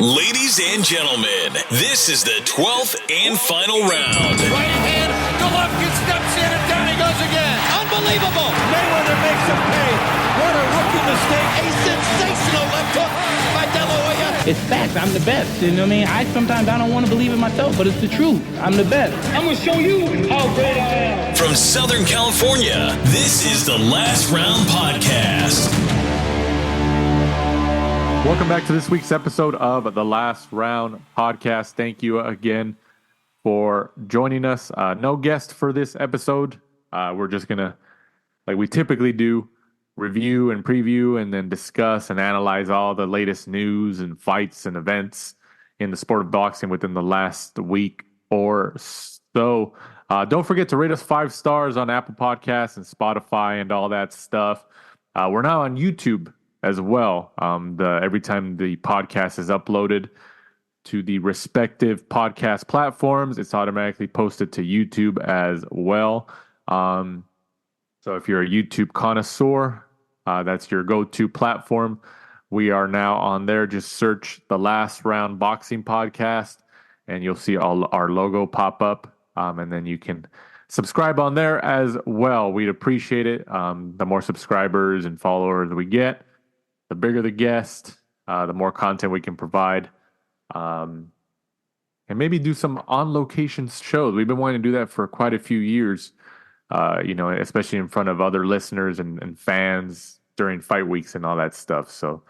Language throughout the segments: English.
Ladies and gentlemen, this is the 12th and final round. Right hand, Golovkin steps in and down he goes again. Unbelievable. Mayweather makes him pay. What a rookie mistake. A sensational left hook by De La Hoya. It's facts. I'm the best. You know what I mean? Sometimes I don't want to believe it myself, but it's the truth. I'm the best. I'm going to show you how great I am. From Southern California, this is the Last Round Podcast. Welcome back to this week's episode of the Last Round Podcast. Thank you again for joining us. No guest for this episode. We're just going to, like we typically do, review and preview and then discuss and analyze all the latest news and fights and events in the sport of boxing within the last week or so. Don't forget to rate us 5 stars on Apple Podcasts and Spotify and all that stuff. We're now on YouTube as well. Every time the podcast is uploaded to the respective podcast platforms, it's automatically posted to YouTube as well. So if you're a YouTube connoisseur, that's your go-to platform. We are now on there. Just search the Last Round Boxing Podcast, and you'll see all our logo pop up. And then you can subscribe on there as well. We'd appreciate it. The more subscribers and followers we get, the bigger the guest, the more content we can provide. And maybe do some on-location shows. We've been wanting to do that for quite a few years, especially in front of other listeners and fans during fight weeks and all that stuff. So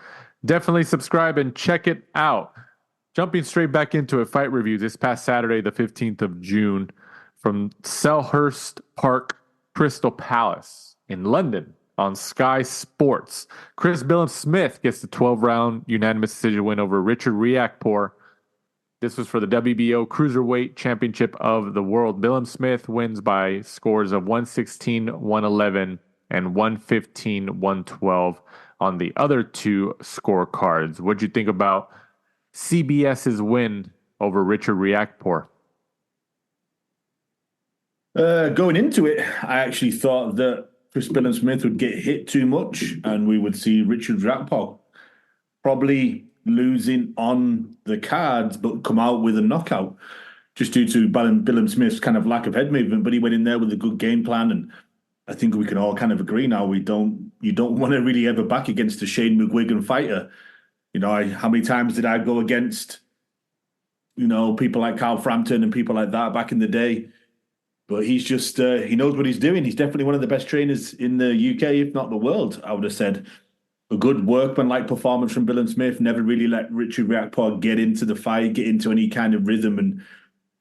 definitely subscribe and check it out. Jumping straight back into a fight review this past Saturday, the 15th of June, from Selhurst Park, Crystal Palace in London on Sky Sports. Chris Billam-Smith gets the 12-round unanimous decision win over Richard Riakporhe. This was for the WBO Cruiserweight Championship of the World. Billam-Smith wins by scores of 116-111 and 115-112 on the other two scorecards. What'd you think about CBS's win over Richard Riakporhe? Going into it, I actually thought that Chris Billam-Smith would get hit too much and we would see Richard Riakporhe probably losing on the cards but come out with a knockout just due to Billam-Smith's kind of lack of head movement. But he went in there with a good game plan, and I think we can all kind of agree now you don't want to really ever back against a Shane McGuigan fighter. How many times did I go against people like Carl Frampton and people like that back in the day? But he's just, he knows what he's doing. He's definitely one of the best trainers in the UK, if not the world, I would have said. A good workman-like performance from Billam-Smith, never really let Richard Riakporhe get into the fight, get into any kind of rhythm. And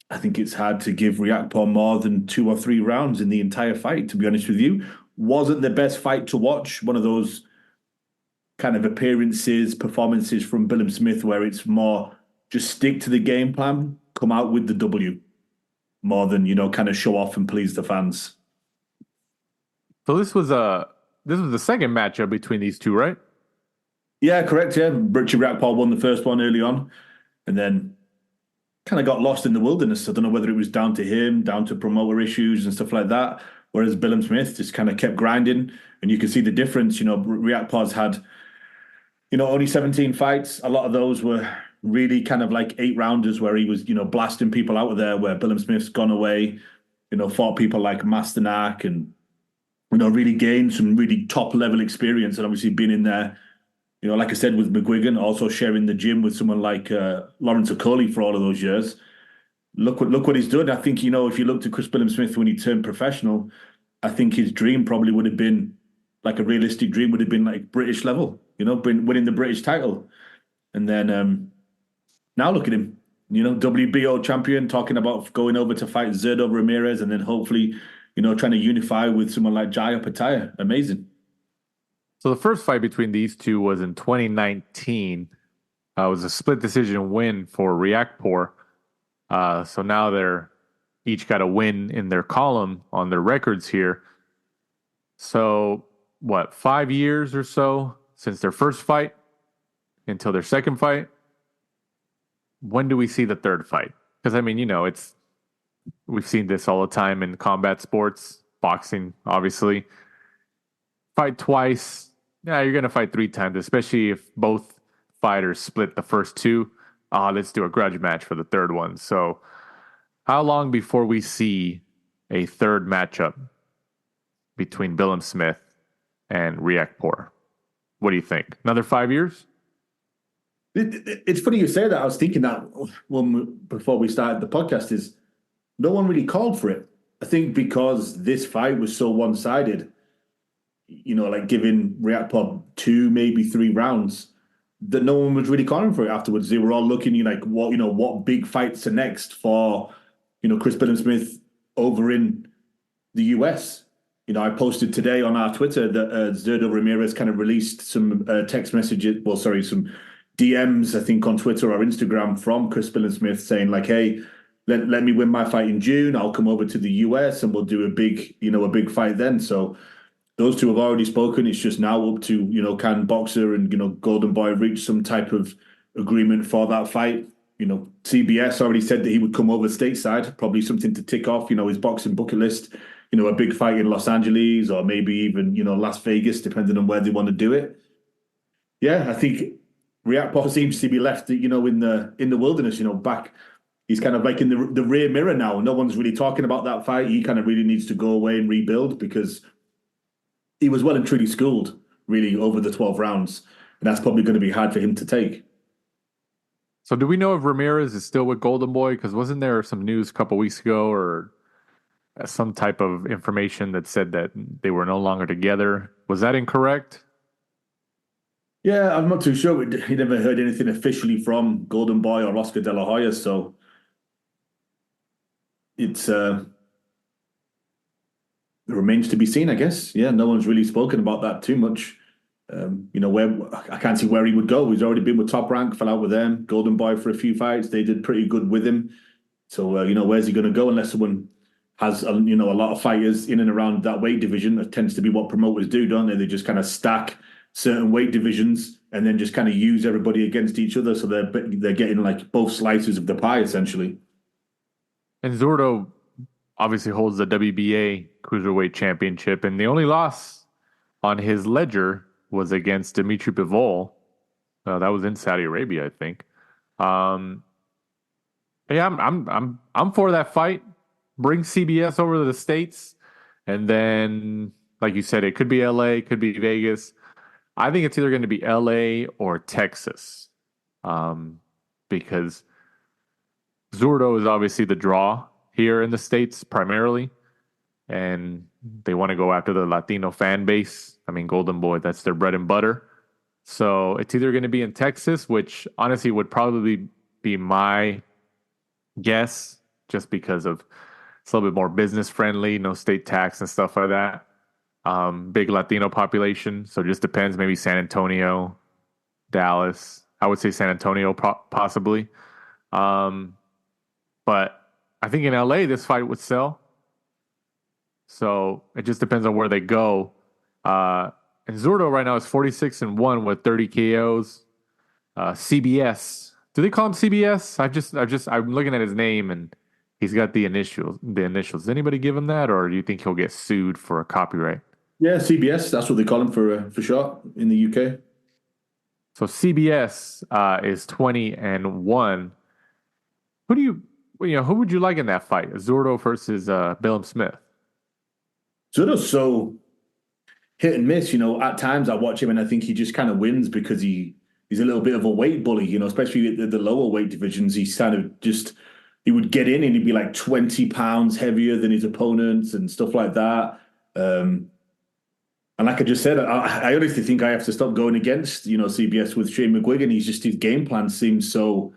I think it's hard to give Riakporhe more than 2 or 3 rounds in the entire fight, to be honest with you. Wasn't the best fight to watch. One of those kind of performances from Billam-Smith where it's more just stick to the game plan, come out with the W, more than, kind of show off and please the fans. So this was the second matchup between these two, right? Yeah, correct. Yeah, Richard Riakporhe won the first one early on, and then kind of got lost in the wilderness. I don't know whether it was down to him, down to promoter issues and stuff like that. Whereas Billam-Smith just kind of kept grinding, and you can see the difference. Riakporhe's had, only 17 fights. A lot of those were really kind of like 8-rounders where he was, blasting people out of there, where Billam-Smith's gone away, fought people like Masternak and, really gained some really top-level experience, and obviously been in there, like I said, with McGuigan, also sharing the gym with someone like Lawrence Okoli for all of those years. Look what he's done. I think, if you looked at Chris Billam-Smith when he turned professional, I think his dream probably would have been, like a realistic dream would have been like British level, winning the British title. And then now look at him, WBO champion, talking about going over to fight Zerdo Ramirez and then hopefully, trying to unify with someone like Jaya Pataya. Amazing. So the first fight between these two was in 2019. It was a split decision win for Riakporhe. So now they're each got a win in their column on their records here. So 5 years or so since their first fight until their second fight? When do we see the third fight? Because, we've seen this all the time in combat sports, boxing, obviously. Fight twice. Yeah, you're going to fight 3 times, especially if both fighters split the first 2. let's do a grudge match for the third one. So how long before we see a third matchup between Billam-Smith and Riakporhe? What do you think? Another 5 years? It's funny you say that. I was thinking that before we started the podcast, is no one really called for it. I think because this fight was so one-sided, like giving Riakporhe 2, maybe 3 rounds, that no one was really calling for it afterwards. They were all looking like, what big fights are next for, Chris Billam-Smith over in the US. I posted today on our Twitter that Zurdo Ramirez kind of released some text messages, some DMs, I think, on Twitter or Instagram from Chris Billam-Smith saying like, hey, let me win my fight in June. I'll come over to the US and we'll do a big fight then. So those two have already spoken. It's just now up to, can Boxer and, Golden Boy reach some type of agreement for that fight? CBS already said that he would come over stateside, probably something to tick off, his boxing bucket list, a big fight in Los Angeles or maybe even, Las Vegas, depending on where they want to do it. Yeah, I think Riakporhe seems to be left, in the wilderness, back. He's kind of like in the rear mirror now. No one's really talking about that fight. He kind of really needs to go away and rebuild because he was well and truly schooled, really, over the 12 rounds. And that's probably going to be hard for him to take. So do we know if Ramirez is still with Golden Boy? Because wasn't there some news a couple weeks ago or some type of information that said that they were no longer together? Was that incorrect? Yeah, I'm not too sure. He never heard anything officially from Golden Boy or Oscar De La Hoya, so it remains to be seen, I guess. Yeah, no one's really spoken about that too much. Where I can't see where he would go. He's already been with Top Rank, fell out with them. Golden Boy for a few fights. They did pretty good with him. So, where's he going to go unless someone has, a lot of fighters in and around that weight division? That tends to be what promoters do, don't they? They just kind of stack certain weight divisions and then just kind of use everybody against each other. So they're getting like both slices of the pie, essentially. And Zurdo obviously holds the WBA Cruiserweight Championship. And the only loss on his ledger was against Dimitri Bivol. That was in Saudi Arabia, I think. Yeah, I'm for that fight. Bring CBS over to the States, and then, like you said, it could be LA, could be Vegas. I think it's either going to be LA or Texas, because Zurdo is obviously the draw here in the States primarily, and they want to go after the Latino fan base. I mean, Golden Boy, that's their bread and butter. So it's either going to be in Texas, which honestly would probably be my guess, just because of it's a little bit more business friendly, no state tax and stuff like that. Big Latino population, so it just depends. Maybe San Antonio, Dallas. I would say San Antonio possibly. But I think in LA this fight would sell. So it just depends on where they go. And Zurdo right now is 46-1 with 30 KOs. CBS. Do they call him CBS? I'm looking at his name and he's got the initials. Does anybody give him that, or do you think he'll get sued for a copyright? Yeah, CBS. That's what they call him for short in the UK. So CBS is 20-1. Who would you like in that fight? Zurdo versus Billam-Smith. Zurdo's so hit and miss. At times I watch him and I think he just kind of wins because he's a little bit of a weight bully. Especially at the lower weight divisions. He's kind of just. He would get in and he'd be like 20 pounds heavier than his opponents and stuff like that. And like I just said, I honestly think I have to stop going against, CBS with Shane McGuigan. His game plan seems so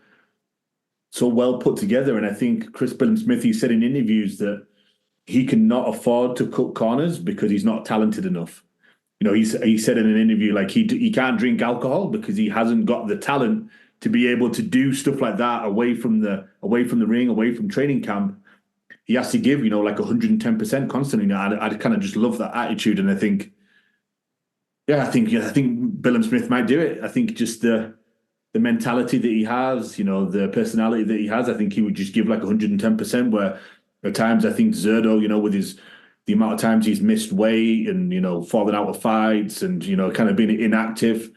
well put together. And I think Chris Billam-Smith, he said in interviews that he cannot afford to cut corners because he's not talented enough. He said in an interview, like he can't drink alcohol because he hasn't got the talent to be able to do stuff like that away from the ring, away from training camp. He has to give, like 110% constantly. I kind of just love that attitude. And I think Billam-Smith might do it. I think just the mentality that he has, the personality that he has, I think he would just give like 110%, where at times I think Zurdo, with the amount of times he's missed weight and, falling out of fights and, kind of being inactive,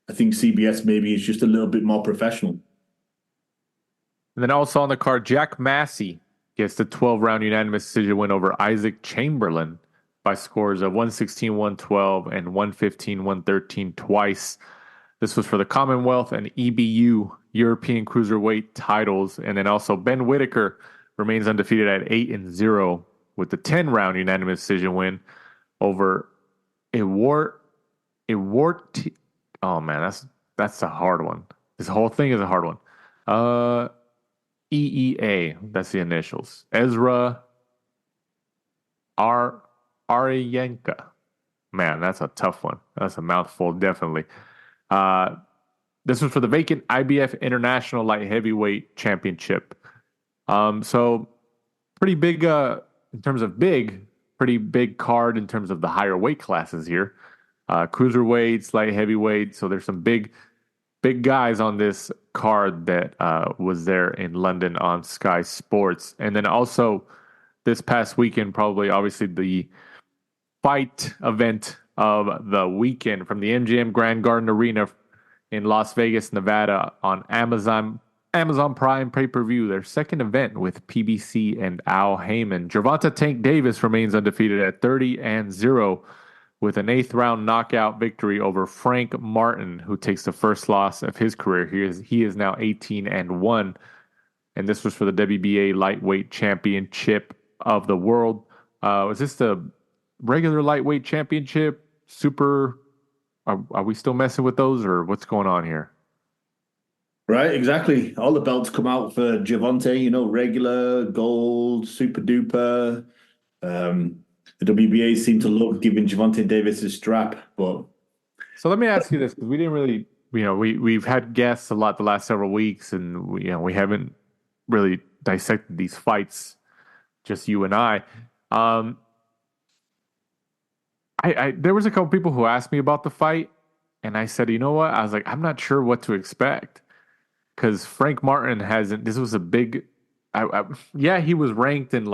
I think CBS maybe is just a little bit more professional. And then also on the card, Jack Massey gets the 12-round unanimous decision win over Isaac Chamberlain by scores of 116-112 and 115-113 twice. This was for the Commonwealth and EBU European Cruiserweight titles. And then also Ben Whitaker remains undefeated at 8-0 with the 10-round unanimous decision win over Ewart. Oh man, that's a hard one. This whole thing is a hard one. EEA, that's the initials. Ezra Aryanka. Man, that's a tough one. That's a mouthful, definitely. This was for the vacant IBF International Light Heavyweight Championship. So pretty big in terms of pretty big card in terms of the higher weight classes here. Cruiserweights, light heavyweight. So there's some big guys on this card that was there in London on Sky Sports. And then also this past weekend, probably obviously the fight event of the weekend from the MGM Grand Garden Arena in Las Vegas, Nevada on Amazon Prime pay-per-view, their second event with PBC and Al Heyman. Gervonta Tank Davis remains undefeated at 30-0 with an 8th-round knockout victory over Frank Martin, who takes the first loss of his career. He is now 18-1, and this was for the WBA Lightweight Championship of the World. Was this the regular lightweight championship? Super? Are we still messing with those, or what's going on here? Right, exactly. All the belts come out for Gervonta, regular, gold, super duper. The WBA seemed to love giving Gervonta Davis a strap, but... So let me ask you this, because we didn't really, we've had guests a lot the last several weeks, and we haven't really dissected these fights, just you and I. There was a couple people who asked me about the fight, and I said, you know what? I was like, I'm not sure what to expect, because Frank Martin hasn't. This was a big. Yeah, he was ranked in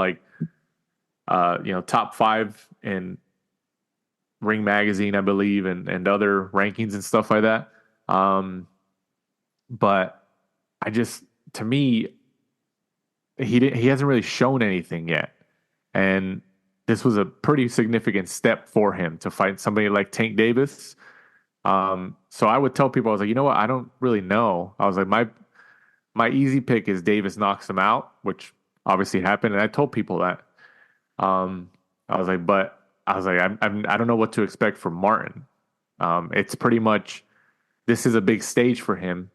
top 5 in Ring Magazine, I believe, and other rankings and stuff like that. But to me, he hasn't really shown anything yet, and this was a pretty significant step for him to fight somebody like Tank Davis. So I would tell people, I was like, you know what? I don't really know. I was like, my easy pick is Davis knocks him out, which obviously happened. And I told people that. I was like, I don't know what to expect from Martin. It's pretty much, this is a big stage for him.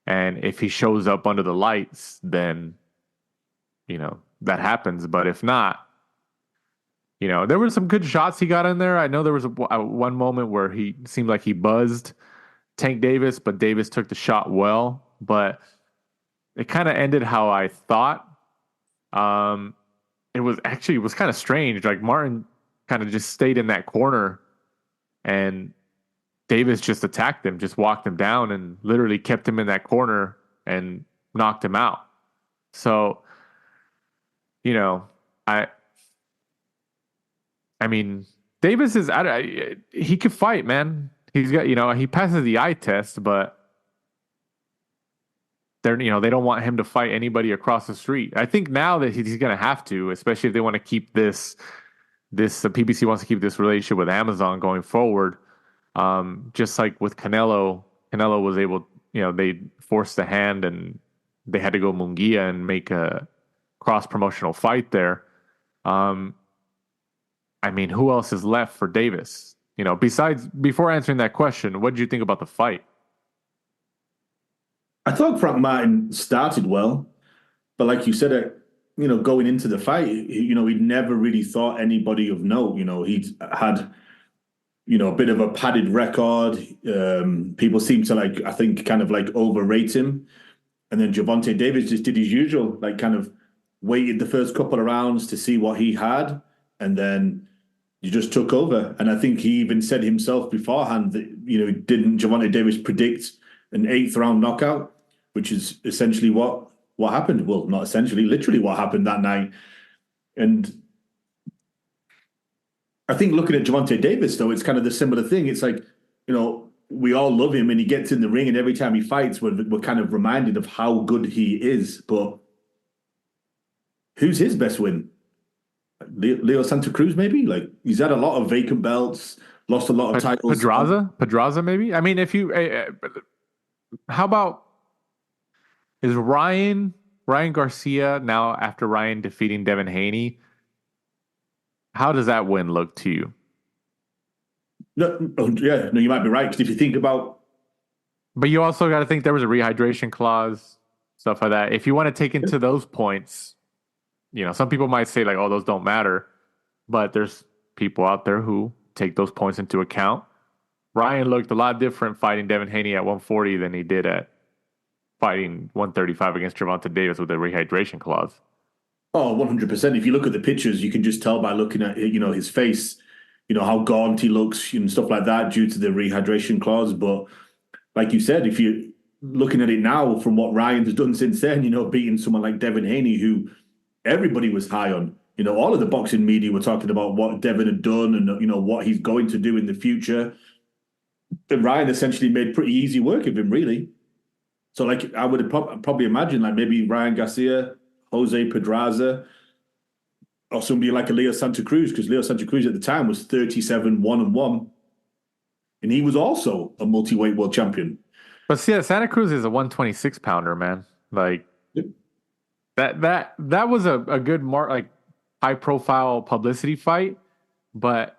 And if he shows up under the lights, then, that happens. But if not, there were some good shots he got in there. I know there was one moment where he seemed like he buzzed Tank Davis, but Davis took the shot well. But it kind of ended how I thought. It was kind of strange. Like Martin kind of just stayed in that corner, and Davis just attacked him, just walked him down, and literally kept him in that corner and knocked him out. So, I mean, Davis is, he could fight, man. He's got, he passes the eye test, but they don't want him to fight anybody across the street. I think now that he's going to have to, especially if they want to keep the PBC wants to keep this relationship with Amazon going forward. Just like with Canelo was able, they forced the hand and they had to go Munguia and make a cross promotional fight there. I mean, who else is left for Davis? Besides, before answering that question, what did you think about the fight? I thought Frank Martin started well, but like you said, going into the fight, he'd never really thought anybody of note. He'd had, a bit of a padded record. People seem to overrate him. And then Gervonta Davis just did his usual, kind of waited the first couple of rounds to see what he had. And then you just took over. And I think he even said himself beforehand that, didn't Gervonta Davis predict an 8th-round knockout, which is essentially what happened. Well, not essentially, literally what happened that night. And I think looking at Gervonta Davis, though, it's kind of the similar thing. It's like, we all love him, and he gets in the ring, and every time he fights, we're kind of reminded of how good he is. But who's his best win? Leo Santa Cruz, maybe? Like, he's had a lot of vacant belts, lost a lot of titles. Pedraza, maybe? I mean, if you... how about... Is Ryan Garcia now, after Ryan defeating Devin Haney, how does that win look to you? No, you might be right. Because if you think about... But you also got to think there was a rehydration clause, stuff like that. If you want to take into those points, some people might say like, oh, those don't matter. But there's people out there who take those points into account. Ryan looked a lot different fighting Devin Haney at 140 than he did at fighting 135 against Gervonta Davis with a rehydration clause. Oh, 100%. If you look at the pictures, you can just tell by looking at, his face, how gaunt he looks and stuff like that due to the rehydration clause. But like you said, if you're looking at it now from what Ryan's done since then, beating someone like Devin Haney, who everybody was high on, all of the boxing media were talking about what Devin had done and, what he's going to do in the future. And Ryan essentially made pretty easy work of him, really. So, like, I would probably imagine, like, maybe Ryan Garcia, Jose Pedraza, or somebody like a Leo Santa Cruz, because Leo Santa Cruz at the time was 37-1-1, and he was also a multi-weight world champion. But see, Santa Cruz is a 126 pounder, man. Like, that was a good high profile publicity fight, but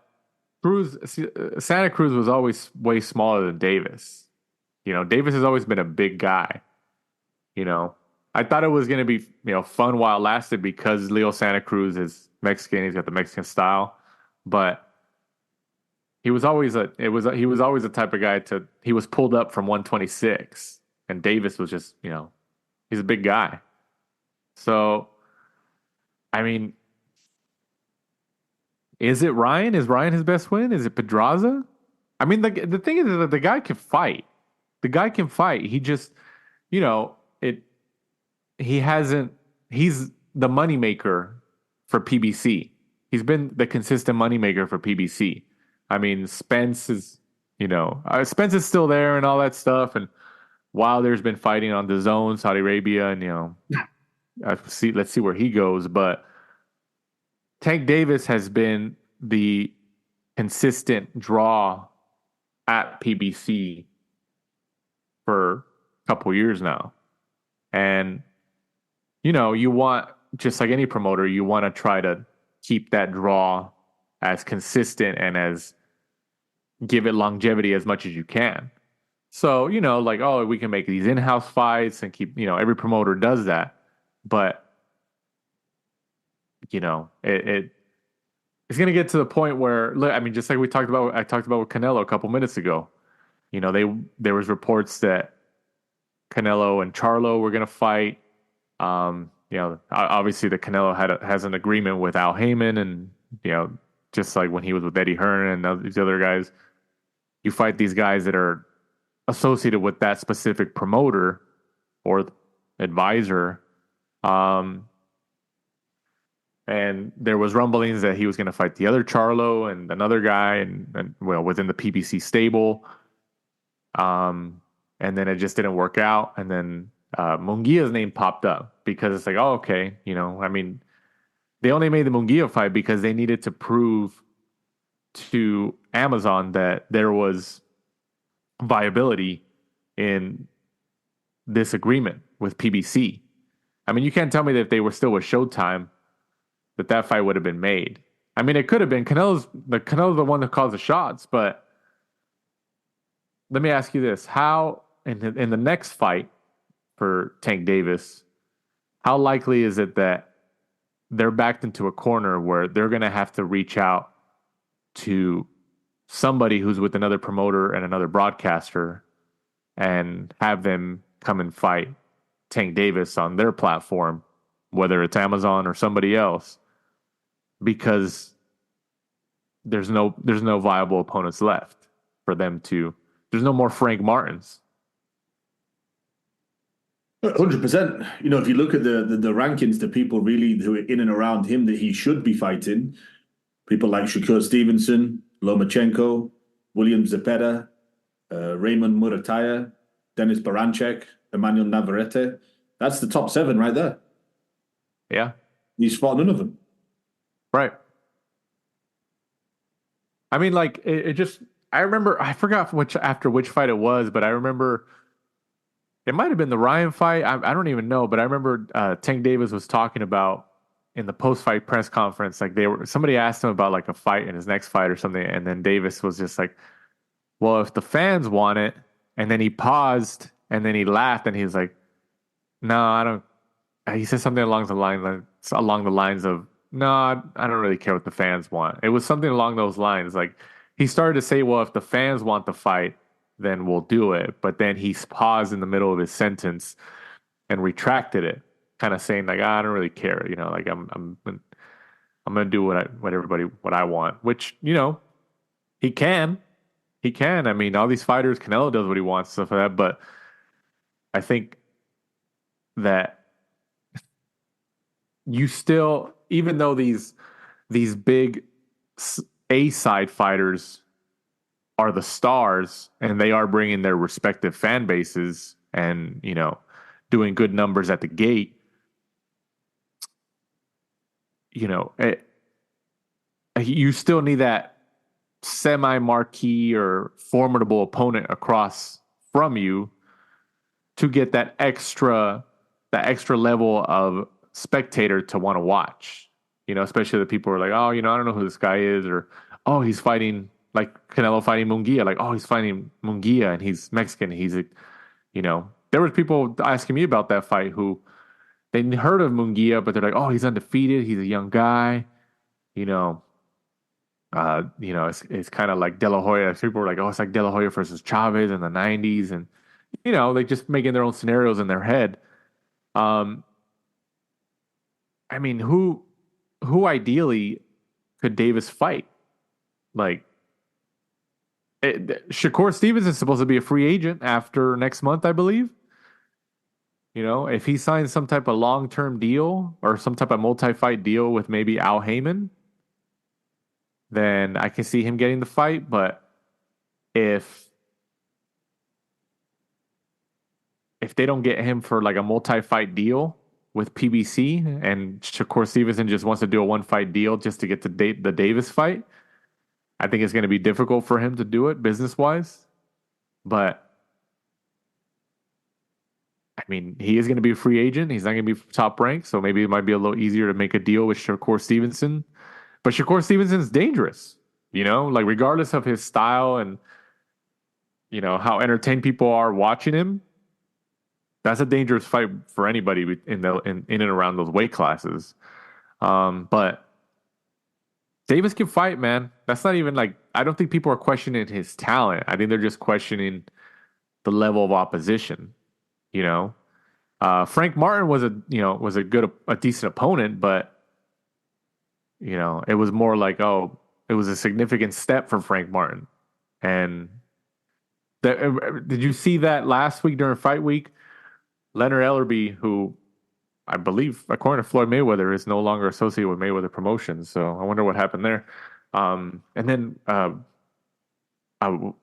Santa Cruz was always way smaller than Davis. Davis has always been a big guy. I thought it was going to be, fun while it lasted because Leo Santa Cruz is Mexican. He's got the Mexican style, but he was always the type of guy he was pulled up from 126, and Davis was just, he's a big guy. So, I mean, is it Ryan? Is Ryan his best win? Is it Pedraza? I mean, the thing is that the guy can fight. The guy can fight. He just, he's the moneymaker for PBC. He's been the consistent moneymaker for PBC. I mean, Spence is still there and all that stuff. And Wilder's been fighting on DAZN, Saudi Arabia, and, let's see where he goes. But Tank Davis has been the consistent draw at PBC for a couple years now. And, you want, just like any promoter, you want to try to keep that draw as consistent and as give it longevity as much as you can. So, we can make these in-house fights and keep, every promoter does that. But, it's going to get to the point where, just like I talked about with Canelo a couple minutes ago, there was reports that Canelo and Charlo were going to fight. Obviously the Canelo has an agreement with Al Heyman, and, just like when he was with Eddie Hearn and these other guys, you fight these guys that are associated with that specific promoter or advisor. And there was rumblings that he was going to fight the other Charlo and another guy and within the PBC stable. And then it just didn't work out. And then Munguia's name popped up because it's like, oh, okay. They only made the Munguia fight because they needed to prove to Amazon that there was viability in this agreement with PBC. You can't tell me that if they were still with Showtime, that fight would have been made. It could have been. Canelo's the one that calls the shots, but let me ask you this. How, in the next fight for Tank Davis, how likely is it that they're backed into a corner where they're going to have to reach out to somebody who's with another promoter and another broadcaster and have them come and fight Tank Davis on their platform, whether it's Amazon or somebody else, because there's no viable opponents left for them to. There's no more Frank Martins. 100%. If you look at the rankings, the people really who are in and around him that he should be fighting, people like Shakur Stevenson, Lomachenko, William Zepeda, Raymond Murataya, Denis Baranchek, Emmanuel Navarrete. That's the top 7 right there. Yeah. He's fought none of them. Right. I mean, like, it just, I remember, I forgot which fight it was, but I remember it might have been the Ryan fight. I don't even know, but I remember Tank Davis was talking about in the post-fight press conference, like somebody asked him about like a fight in his next fight or something, and then Davis was just like, well, if the fans want it, and then he paused, and then he laughed, and he was like, no, I don't. He said something along the lines of, no, I don't really care what the fans want. It was something along those lines. Like he started to say, well, if the fans want the fight, then we'll do it. But then he paused in the middle of his sentence and retracted it, kind of saying like, I don't really care. You know, like I'm gonna do what I want. Which, you know, he can. I mean, all these fighters, Canelo does what he wants, stuff like that. But I think that you still, even though these big A-side fighters are the stars and they are bringing their respective fan bases and, you know, doing good numbers at the gate, you know, you still need that semi-marquee or formidable opponent across from you to get that extra level of spectator to want to watch, you know, especially the people who are like, oh, you know, I don't know who this guy is, or, oh, he's fighting, like Canelo fighting Munguia, like, oh, he's fighting Munguia and he's Mexican. He's a, you know, there was people asking me about that fight who they heard of Munguia, but they're like, oh, he's undefeated. He's a young guy, you know, it's kind of like De La Hoya. People were like, oh, it's like De La Hoya versus Chavez in the 90s. And, you know, like just making their own scenarios in their head. I mean, who ideally could Davis fight? Like, Shakur Stevens is supposed to be a free agent after next month, I believe. You know, if he signs some type of long-term deal or some type of multi-fight deal with maybe Al Heyman, then I can see him getting the fight. But if they don't get him for like a multi-fight deal with PBC and Shakur Stevenson just wants to do a one-fight deal just to get to the Davis fight, I think it's going to be difficult for him to do it business-wise. But, I mean, he is going to be a free agent. He's not going to be top ranked, so maybe it might be a little easier to make a deal with Shakur Stevenson. But Shakur Stevenson's dangerous, you know? Like, regardless of his style and, you know, how entertained people are watching him, that's a dangerous fight for anybody in and around those weight classes. But Davis can fight, man. That's not even like, I don't think people are questioning his talent. I think they're just questioning the level of opposition. You know, Frank Martin was a decent opponent, but you know, it was more like, oh, it was a significant step for Frank Martin. And did you see that last week during fight week? Leonard Ellerby, who I believe, according to Floyd Mayweather, is no longer associated with Mayweather Promotions. So I wonder what happened there. And then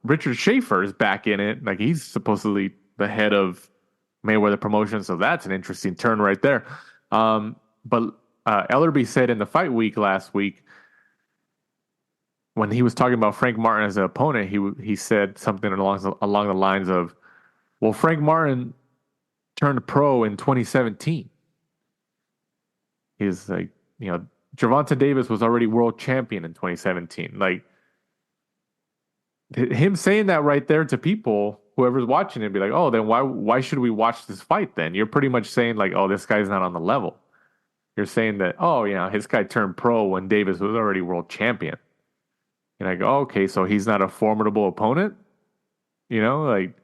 Richard Schaefer is back in it. Like, he's supposedly the head of Mayweather Promotions. So that's an interesting turn right there. But Ellerby said in the fight week last week, when he was talking about Frank Martin as an opponent, he said something along the lines of, well, Frank Martin turned pro in 2017. He's like, you know, Gervonta Davis was already world champion in 2017. Like, him saying that right there to people, whoever's watching it, be like, oh, then why should we watch this fight then? You're pretty much saying like, oh, this guy's not on the level. You're saying that, oh, you know, his guy turned pro when Davis was already world champion. And I go, oh, okay, so he's not a formidable opponent? You know, like,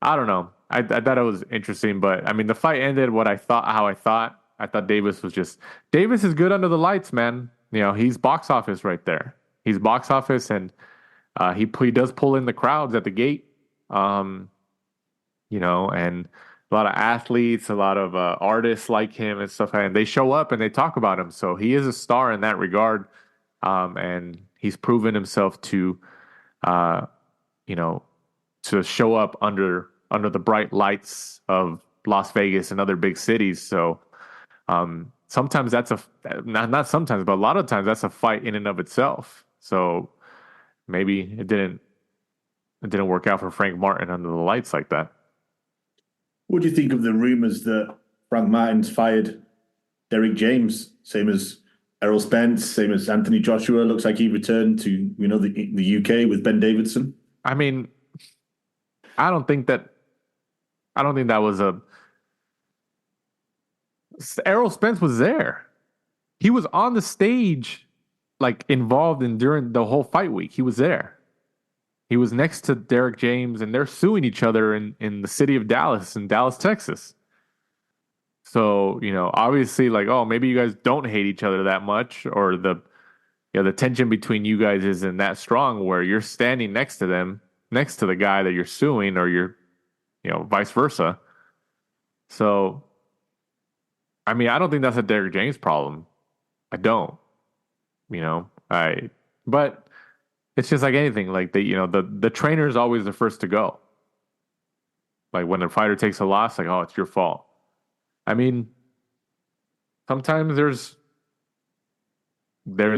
I don't know. I thought it was interesting, but I mean, the fight ended how I thought. I thought Davis is good under the lights, man. You know, he's box office right there. He's box office, and he does pull in the crowds at the gate. You know, and a lot of athletes, a lot of artists like him and stuff, and they show up and they talk about him. So he is a star in that regard, and he's proven himself to, you know, to show up under the bright lights of Las Vegas and other big cities. So sometimes that's not sometimes, but a lot of times that's a fight in and of itself. So maybe it didn't work out for Frank Martin under the lights like that. What do you think of the rumors that Frank Martin's fired Derek James, same as Errol Spence, same as Anthony Joshua? Looks like he returned to the UK with Ben Davidson. I mean, I don't think that was a. Errol Spence was there. He was on the stage, like involved during the whole fight week. He was there. He was next to Derek James, and they're suing each other in the city of Dallas, in Dallas, Texas. So, obviously, like, oh, maybe you guys don't hate each other that much, or the tension between you guys isn't that strong where you're standing next to them, next to the guy that you're suing, or you're, vice versa. So, I mean, I don't think that's a Derek James problem. I don't, but it's just like anything. Like the trainer is always the first to go. Like when a fighter takes a loss, like, oh, it's your fault. I mean, sometimes there's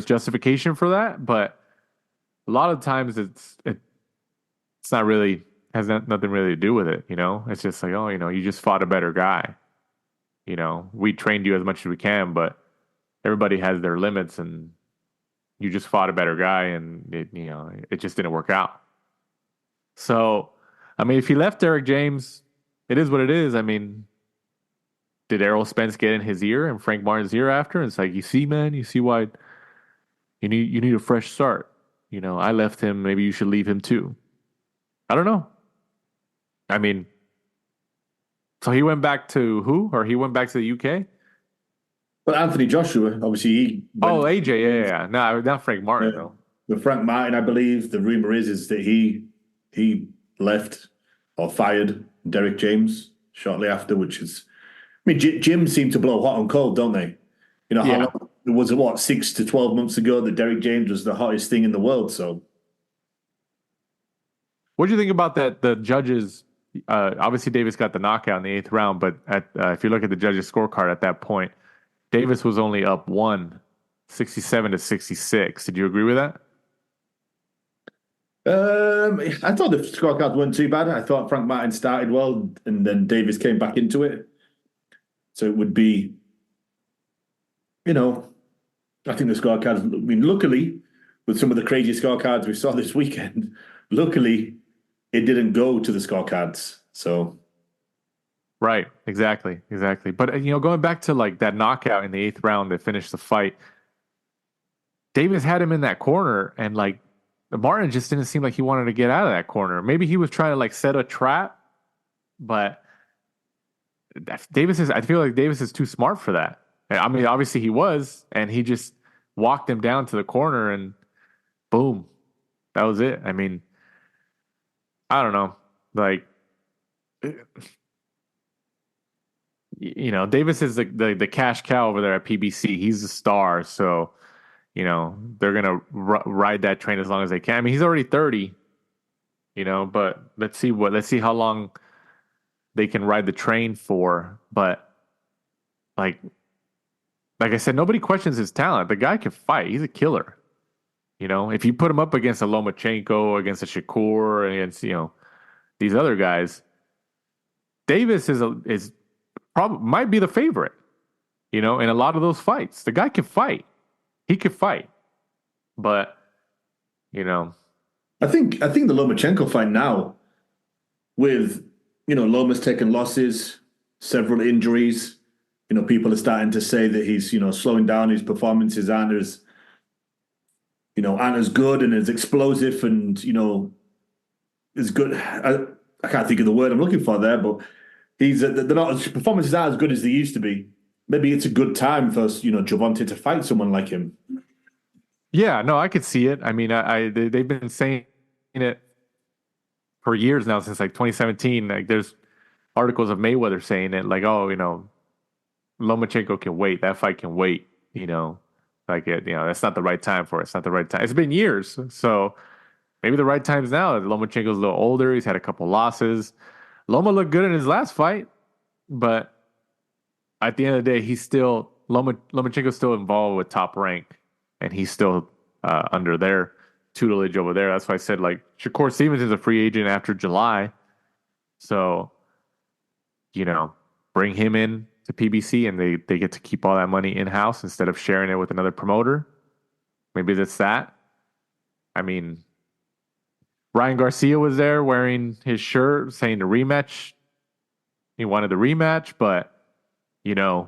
justification for that, but a lot of times it's not really has nothing really to do with it. It's just like, oh, you just fought a better guy. We trained you as much as we can, but everybody has their limits, and you just fought a better guy, and it just didn't work out. So, I mean, if he left Derek James, it is what it is. I mean, did Errol Spence get in his ear and Frank Martin's ear after? And it's like, you see why you need a fresh start. I left him. Maybe you should leave him too. I don't know. I mean, so he went back to who? Or he went back to the UK? But Anthony Joshua, obviously, AJ, yeah. No, not Frank Martin, though. With Frank Martin, I believe the rumor is that he left or fired Derek James shortly after, which is, I mean, gyms seem to blow hot and cold, don't they? How long, it was 6 to 12 months ago that Derek James was the hottest thing in the world. So, what do you think about that? The judges, obviously, Davis got the knockout in the 8th round, but if you look at the judges' scorecard at that point, Davis was only up 67 to 66. Did you agree with that? I thought the scorecards weren't too bad. I thought Frank Martin started well, and then Davis came back into it. So it would be, I think the scorecards, I mean, luckily, with some of the crazy scorecards we saw this weekend, luckily, it didn't go to the scorecards. So. Right. Exactly. But, going back to like that knockout in the 8th round that finished the fight, Davis had him in that corner, and like Martin just didn't seem like he wanted to get out of that corner. Maybe he was trying to like set a trap, but I feel like Davis is too smart for that. I mean, obviously he was, and he just walked him down to the corner, and boom, that was it. I mean, I don't know. Like, Davis is the cash cow over there at PBC. He's the star, so they're gonna ride that train as long as they can. I mean, he's already 30, but let's see how long they can ride the train for. But like I said, nobody questions his talent. The guy can fight. He's a killer. If you put him up against a Lomachenko, against a Shakur, against these other guys, Davis is probably might be the favorite. In a lot of those fights, the guy can fight. He could fight, but I think the Lomachenko fight now, with Loma's taken losses, several injuries. People are starting to say that he's slowing down. His performances aren't as good and as explosive and as good. I can't think of the word I'm looking for there, but they're not, his performances aren't as good as they used to be. Maybe it's a good time for Gervonta to fight someone like him. Yeah, no, I could see it. I mean, they've been saying it for years now, since like 2017. Like, there's articles of Mayweather saying it, like, oh, Lomachenko can wait. That fight can wait. That's not the right time for it. It's not the right time. It's been years. So, maybe the right time's now. Lomachenko's a little older. He's had a couple losses. Loma looked good in his last fight, but at the end of the day, Lomachenko's still involved with Top Rank, and he's still under their tutelage over there. That's why I said, like, Shakur Stevens is a free agent after July. So, bring him in to PBC and they get to keep all that money in-house instead of sharing it with another promoter. Maybe that's that. I mean, Ryan Garcia was there wearing his shirt saying the rematch. He wanted the rematch, but, and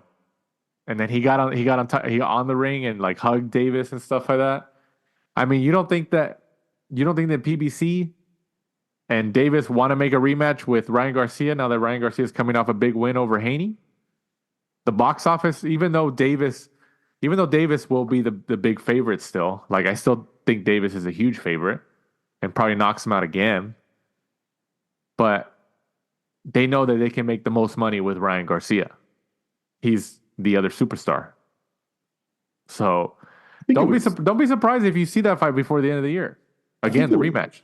then he got on the ring and like hugged Davis and stuff like that. I mean, you don't think that PBC and Davis want to make a rematch with Ryan Garcia now that Ryan Garcia is coming off a big win over Haney? The box office, even though Davis will be the big favorite still, like I still think Davis is a huge favorite and probably knocks him out again. But they know that they can make the most money with Ryan Garcia. He's the other superstar. So don't be surprised if you see that fight before the end of the year. Again, the rematch.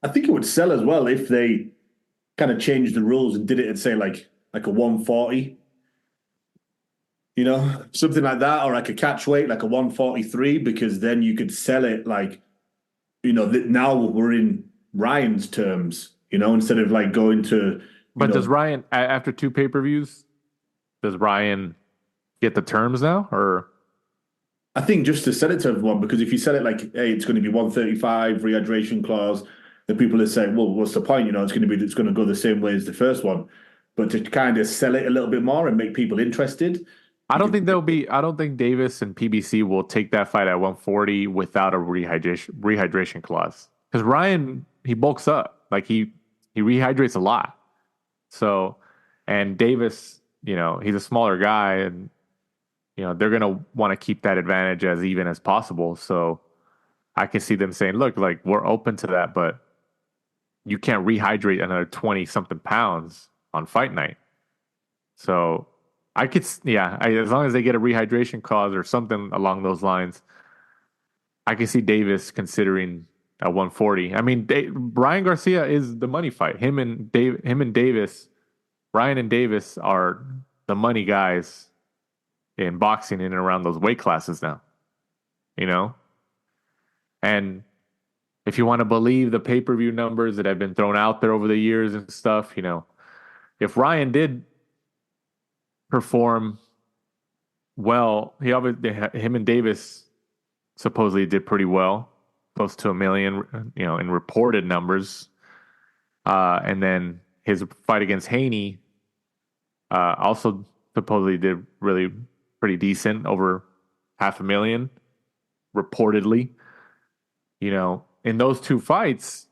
I think it would sell as well if they kind of changed the rules and did it at, say, like a 140. Something like that, or like a catch weight, like a 143, because then you could sell it like, now we're in Ryan's terms, instead of like going to. But does Ryan, after 2 pay-per-views, does Ryan get the terms now, or? I think just to sell it to everyone, because if you sell it like, hey, it's going to be 135 rehydration clause, then people are saying, well, what's the point? It's going to go the same way as the first one. But to kind of sell it a little bit more and make people interested. I don't think Davis and PBC will take that fight at 140 without a rehydration clause. Because Ryan, he bulks up. Like he rehydrates a lot. So, and Davis, he's a smaller guy, and they're gonna want to keep that advantage as even as possible. So I can see them saying, look, like, we're open to that, but you can't rehydrate another 20 something pounds on fight night. So I could, as long as they get a rehydration clause or something along those lines, I can see Davis considering a 140. I mean, Ryan Garcia is the money fight. Him and Davis, Ryan and Davis are the money guys in boxing in and around those weight classes now. And if you want to believe the pay-per-view numbers that have been thrown out there over the years and stuff, if Ryan did perform well, him and Davis supposedly did pretty well, close to 1 million, in reported numbers. And then his fight against Haney also supposedly did really pretty decent, over 500,000 reportedly. In those 2 fights,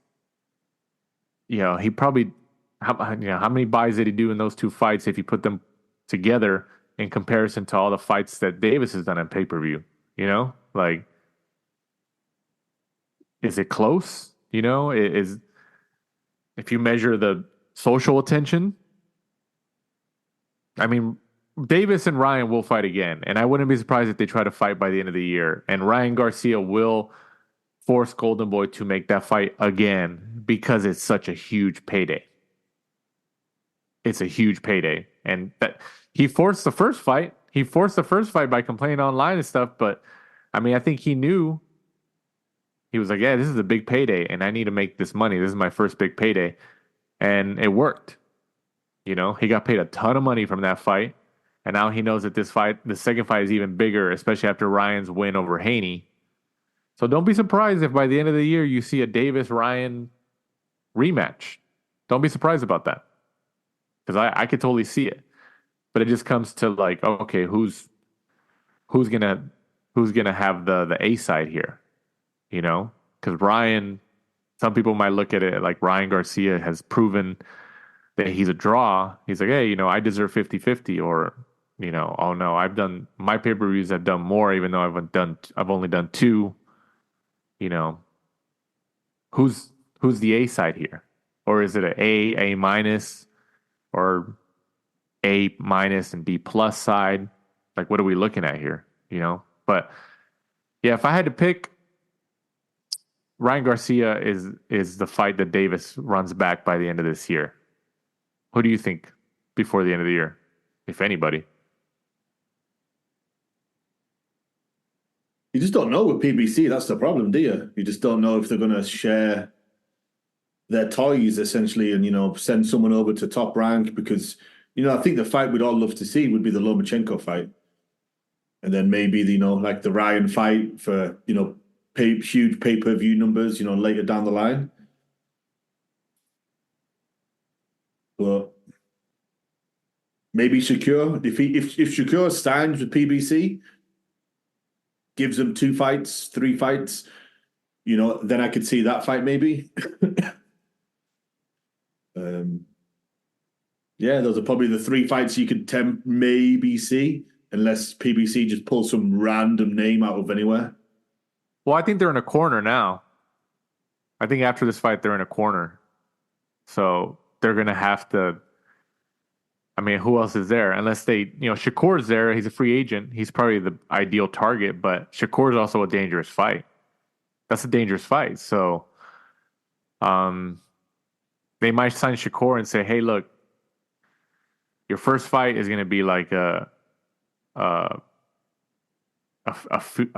he probably, how many buys did he do in those 2 fights if you put them together in comparison to all the fights that Davis has done on pay-per-view? Like, is it close? Is, if you measure the social attention, I mean, Davis and Ryan will fight again, and I wouldn't be surprised if they try to fight by the end of the year. And Ryan Garcia will force Golden Boy to make that fight again because it's such a huge payday. It's a huge payday, and that he forced the first fight. He forced the first fight by complaining online and stuff. But I mean, I think he knew. He was like, "Yeah, this is a big payday, and I need to make this money. This is my first big payday," and it worked. He got paid a ton of money from that fight. And now he knows that the second fight is even bigger, especially after Ryan's win over Haney. So don't be surprised if by the end of the year you see a Davis-Ryan rematch. Don't be surprised about that. Because I could totally see it. But it just comes to like, okay, who's gonna have the A side here? Because Ryan, some people might look at it like Ryan Garcia has proven that he's a draw. He's like, hey, I deserve 50-50, or oh no, I've done my pay-per-views. I've done more, even though I've only done 2. Who's the A side here, or is it an A minus, or A minus and B plus side? Like, what are we looking at here? But yeah, if I had to pick, Ryan Garcia is the fight that Davis runs back by the end of this year. Who do you think before the end of the year, if anybody? You just don't know with PBC. That's the problem, do you? You just don't know if they're going to share their toys, essentially, and, send someone over to Top Rank because, I think the fight we'd all love to see would be the Lomachenko fight. And then maybe, like the Ryan fight for, huge pay-per-view numbers, later down the line. But maybe Shakur, if Shakur signs with PBC, gives them 2 fights, 3 fights, then I could see that fight maybe. Yeah, those are probably the 3 fights you could maybe see, unless PBC just pulls some random name out of anywhere. Well, I think they're in a corner now. I think after this fight, they're in a corner. So they're going to have to... I mean, who else is there? Unless they... Shakur's there. He's a free agent. He's probably the ideal target, but Shakur's also a dangerous fight. That's a dangerous fight. So they might sign Shakur and say, hey, look, your first fight is going to be like a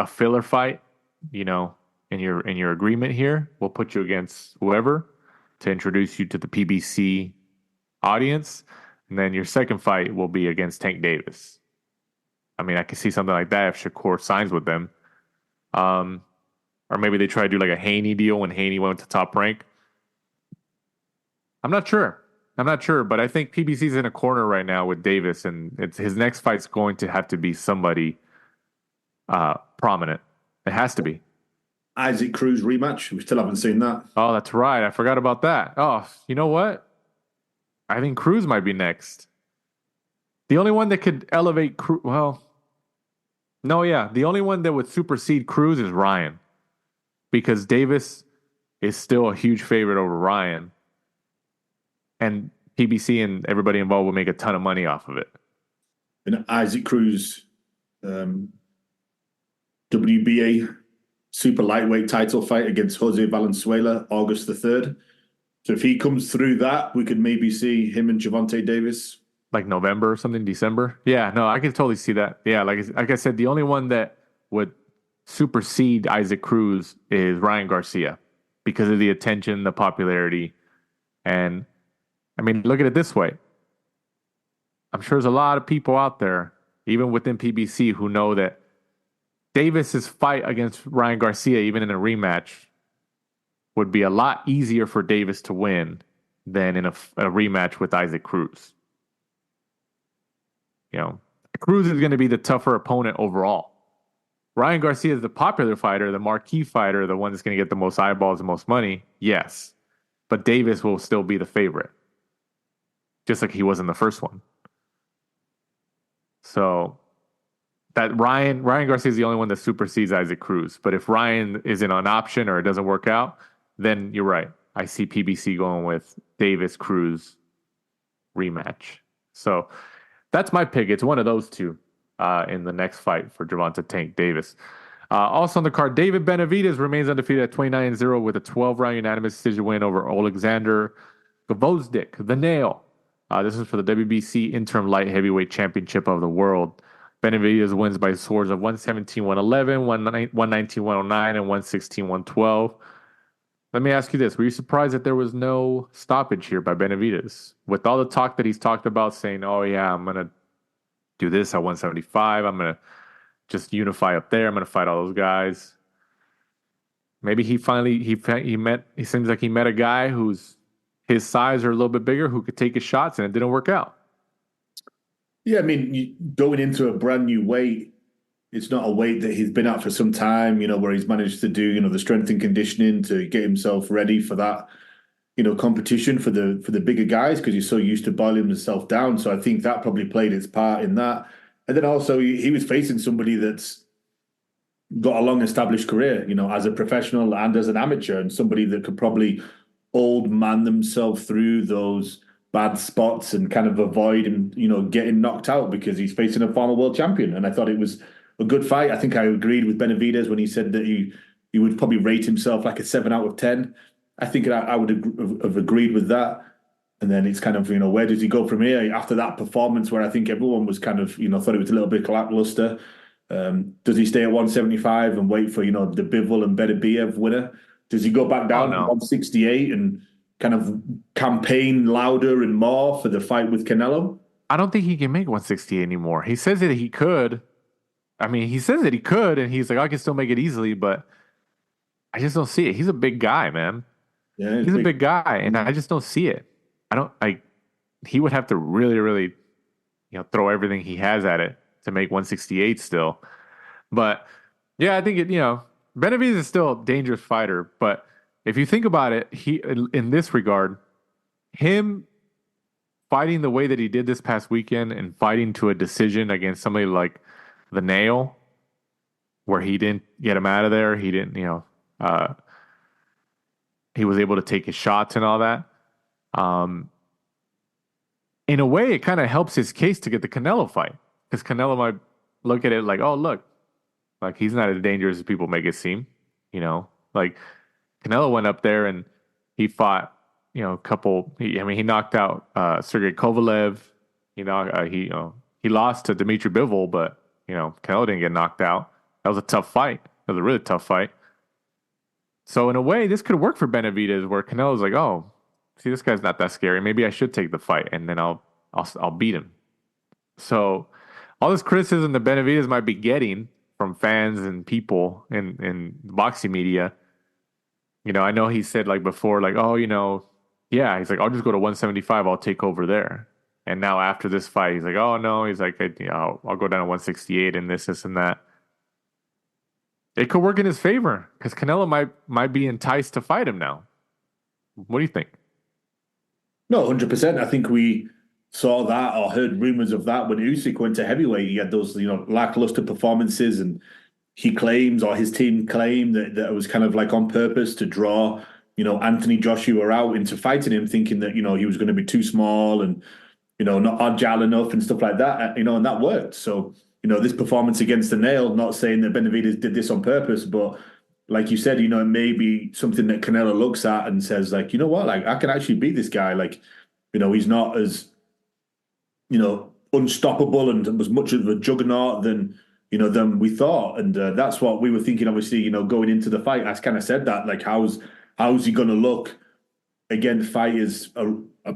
filler fight, in your agreement here. We'll put you against whoever to introduce you to the PBC audience. And then your second fight will be against Tank Davis. I mean, I could see something like that if Shakur signs with them. Or maybe they try to do like a Haney deal when Haney went to Top Rank. I'm not sure, but I think PBC's in a corner right now with Davis, and his next fight's going to have to be somebody prominent. It has to be. Isaac Cruz rematch. We still haven't seen that. Oh, that's right. I forgot about that. Oh, you know what? I think Cruz might be next. The only one that could elevate Cruz... Well, no, yeah. The only one that would supersede Cruz is Ryan. Because Davis is still a huge favorite over Ryan. And PBC and everybody involved will make a ton of money off of it. And Isaac Cruz, WBA super lightweight title fight against Jose Valenzuela, August the 3rd. So if he comes through that, we could maybe see him and Gervonta Davis. Like November or something, December? Yeah, no, I can totally see that. Yeah, like I said, the only one that would supersede Isaac Cruz is Ryan Garcia because of the attention, the popularity. And, I mean, look at it this way. I'm sure there's a lot of people out there, even within PBC, who know that Davis's fight against Ryan Garcia, even in a rematch, would be a lot easier for Davis to win than in a rematch with Isaac Cruz. Cruz is going to be the tougher opponent overall. Ryan Garcia is the popular fighter, the marquee fighter, the one that's going to get the most eyeballs and most money. Yes. But Davis will still be the favorite. Just like he was in the first one. So that Ryan Garcia is the only one that supersedes Isaac Cruz. But if Ryan isn't an option or it doesn't work out, then you're right. I see PBC going with Davis Cruz rematch. So that's my pick. It's one of those two in the next fight for Gervonta Tank Davis. Also on the card, David Benavidez remains undefeated at 29-0 with a 12-round unanimous decision win over Alexander Gvozdyk, the Nail. This is for the WBC Interim Light Heavyweight Championship of the World. Benavidez wins by scores of 117-111, 119-109, and 116-112. Let me ask you this. Were you surprised that there was no stoppage here by Benavidez? With all the talk that he's talked about saying, oh, yeah, I'm going to do this at 175. I'm going to just unify up there. I'm going to fight all those guys. Maybe he seems like he met a guy who's his size or a little bit bigger who could take his shots, and it didn't work out. Yeah, I mean, going into a brand new weight, it's not a weight that he's been at for some time, where he's managed to do, the strength and conditioning to get himself ready for that, competition for the bigger guys, because he's so used to boiling himself down. So I think that probably played its part in that. And then also he was facing somebody that's got a long established career, as a professional and as an amateur, and somebody that could probably old man themselves through those bad spots and kind of avoid him, getting knocked out, because he's facing a former world champion. And I thought it was a good fight. I think I agreed with Benavidez when he said that he he would probably rate himself like a 7 out of 10. I think I would have agreed with that. And then it's kind of, where does he go from here after that performance where I think everyone was kind of, thought it was a little bit lackluster? Does he stay at 175 and wait for, the Bivol and Benavidez winner? Does he go back down to 168 and kind of campaign louder and more for the fight with Canelo? I don't think he can make 168 anymore. He says that he could. I mean, he says that he could, and he's like, I can still make it easily, but I just don't see it. He's a big guy, man. Yeah, he's a big guy, and I just don't see it. He would have to really, really, throw everything he has at it to make 168 still. But yeah, I think Benavidez is still a dangerous fighter. But if you think about it, in this regard, him fighting the way that he did this past weekend and fighting to a decision against somebody like the Nail, where he didn't get him out of there, he didn't, he was able to take his shots and all that. In a way, it kind of helps his case to get the Canelo fight, because Canelo might look at it like, oh, look, like he's not as dangerous as people make it seem. Like Canelo went up there and he fought, he knocked out Sergey Kovalev. He lost to Dmitry Bivol, but Canelo didn't get knocked out. That was a tough fight. That was a really tough fight. So in a way, this could work for Benavidez, where Canelo's like, oh, see, this guy's not that scary. Maybe I should take the fight, and then I'll beat him. So all this criticism that Benavidez might be getting from fans and people in boxing media, I know he said like before, like, oh, yeah, he's like, I'll just go to 175. I'll take over there. And now after this fight, he's like, oh no, he's like, I'll go down to 168 and this and that. It could work in his favor because Canelo might be enticed to fight him now. What do you think? No, 100%. I think we saw that or heard rumors of that when Usyk went to heavyweight. He had those, lackluster performances, and he claims, or his team claimed, that it was kind of like on purpose to draw, Anthony Joshua out into fighting him, thinking that, he was going to be too small and, not agile enough and stuff like that, and that worked. So, this performance against the Nail, not saying that Benavidez did this on purpose, but like you said, it may be something that Canelo looks at and says, like, you know what, like, I can actually beat this guy. Like, he's not as, unstoppable and as much of a juggernaut than we thought. And that's what we were thinking, obviously, going into the fight. I kind of said that, like, how's he going to look against fighters